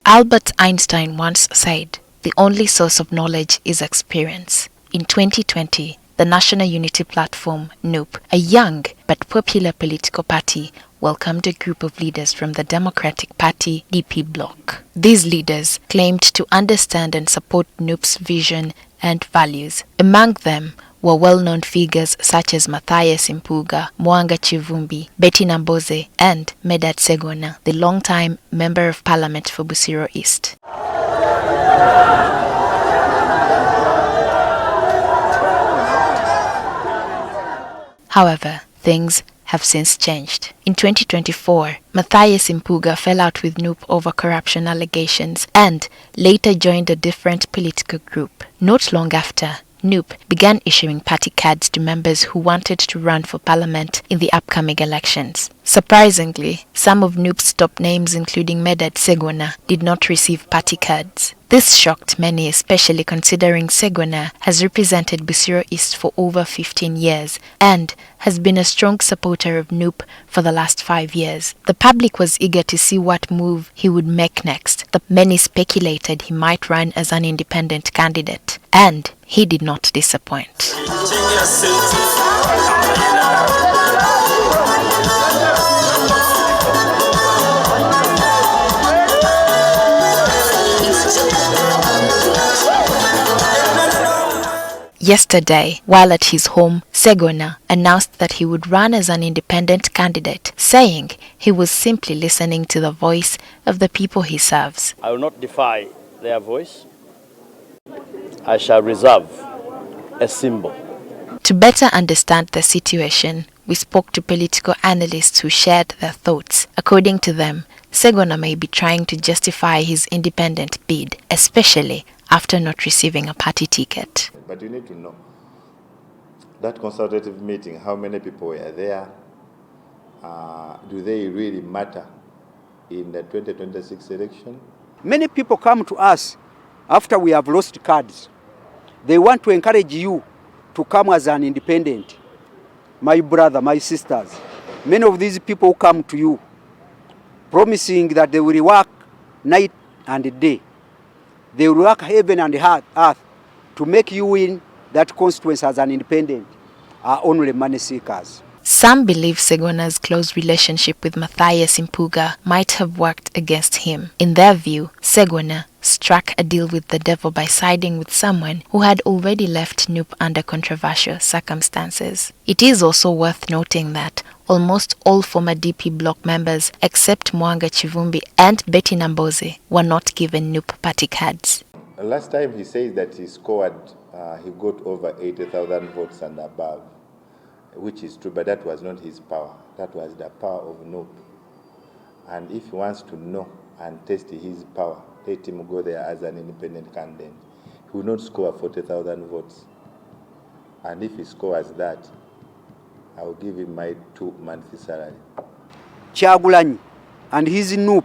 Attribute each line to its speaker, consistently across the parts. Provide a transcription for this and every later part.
Speaker 1: Albert Einstein once said, "The only source of knowledge is experience." In 2020, the National Unity Platform, NUP, a young but popular political party, welcomed a group of leaders from the Democratic Party DP bloc. These leaders claimed to understand and support NUP's vision and values. Among them were well-known figures such as Matthias Impuga, Mwanga Chivumbi, Betty Namboze, and Medard Sseggona, the long-time Member of Parliament for Busiro East. However, things have since changed. In 2024, Matthias Impuga fell out with NUP over corruption allegations and later joined a different political group. Not long after, NUP began issuing party cards to members who wanted to run for parliament in the upcoming elections. Surprisingly, some of NUP's top names, including Medard Sseggona, did not receive party cards. This shocked many, especially considering Sseggona has represented Busiro East for over 15 years and has been a strong supporter of NUP for the last 5 years. The public was eager to see what move he would make next. Many speculated he might run as an independent candidate, and he did not disappoint. Yesterday, while at his home, Sseggona announced that he would run as an independent candidate, saying he was simply listening to the voice of the people he serves.
Speaker 2: I will not defy their voice. I shall reserve a symbol.
Speaker 1: To better understand the situation, we spoke to political analysts who shared their thoughts. According to them, Sseggona may be trying to justify his independent bid, especially after not receiving a party ticket.
Speaker 3: But you need to know that consultative meeting, how many people were there? Do they really matter in the 2026 election?
Speaker 4: Many people come to us after we have lost cards. They want to encourage you to come as an independent. My brother, my sisters, many of these people come to you promising that they will work night and day. They will work heaven and earth to make you win that constituency as an independent, are only money seekers.
Speaker 1: Some believe Ssegona's close relationship with Matthias Impuga might have worked against him. In their view, Sseggona struck a deal with the devil by siding with someone who had already left NUP under controversial circumstances. It is also worth noting that almost all former DP bloc members except Mwanga Chivumbi and Betty Namboze were not given NUP party cards.
Speaker 3: Last time he said that he scored, he got over 80,000 votes and above, which is true, but that was not his power. That was the power of NUP. And if he wants to know and test his power, let him go there as an independent candidate. He will not score 40,000 votes. And if he scores that, I will give him my 2 months salary.
Speaker 4: Kyagulanyi and his NUP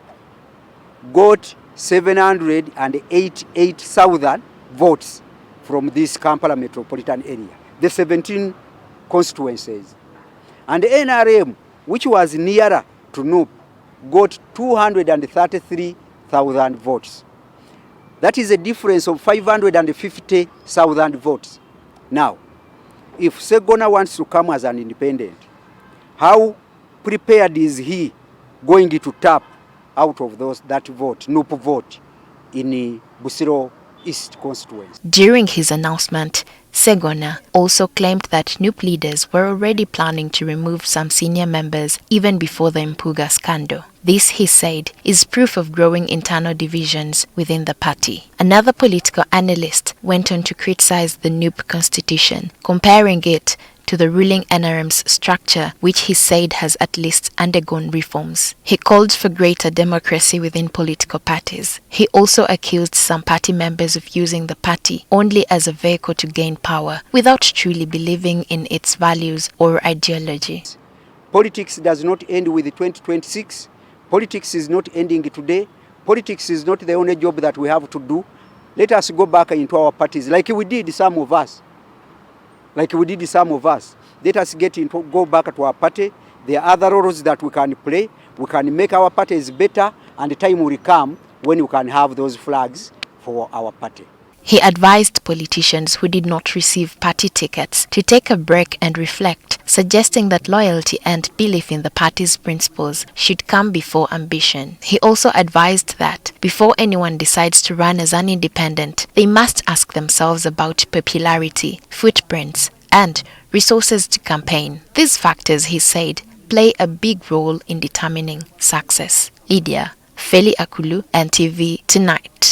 Speaker 4: got 788,000 votes from this Kampala metropolitan area, the 17 constituencies. And NRM, which was nearer to NUP, got 233,000 votes. That is a difference of 550,000 votes. Now, if Sseggona wants to come as an independent, how prepared is he going to tap out of that vote, NUP vote, in Busiro East constituency?
Speaker 1: During his announcement, Sseggona also claimed that NUP leaders were already planning to remove some senior members even before the Impuga scandal. This, he said, is proof of growing internal divisions within the party. Another political analyst went on to criticize the NUP constitution, comparing it to the ruling NRM's structure, which he said has at least undergone reforms. He called for greater democracy within political parties. He also accused some party members of using the party only as a vehicle to gain power, without truly believing in its values or ideology.
Speaker 4: Politics does not end with 2026. Politics is not ending today. Politics is not the only job that we have to do. Let us go back into our parties like we did some of us. Let us go back to our party. There are other roles that we can play. We can make our parties better, and the time will come when you can have those flags for our party.
Speaker 1: He advised politicians who did not receive party tickets to take a break and reflect, suggesting that loyalty and belief in the party's principles should come before ambition. He also advised that before anyone decides to run as an independent, they must ask themselves about popularity, footprints, and resources to campaign. These factors, he said, play a big role in determining success. Lydia Felly Akullu, NTV Tonight.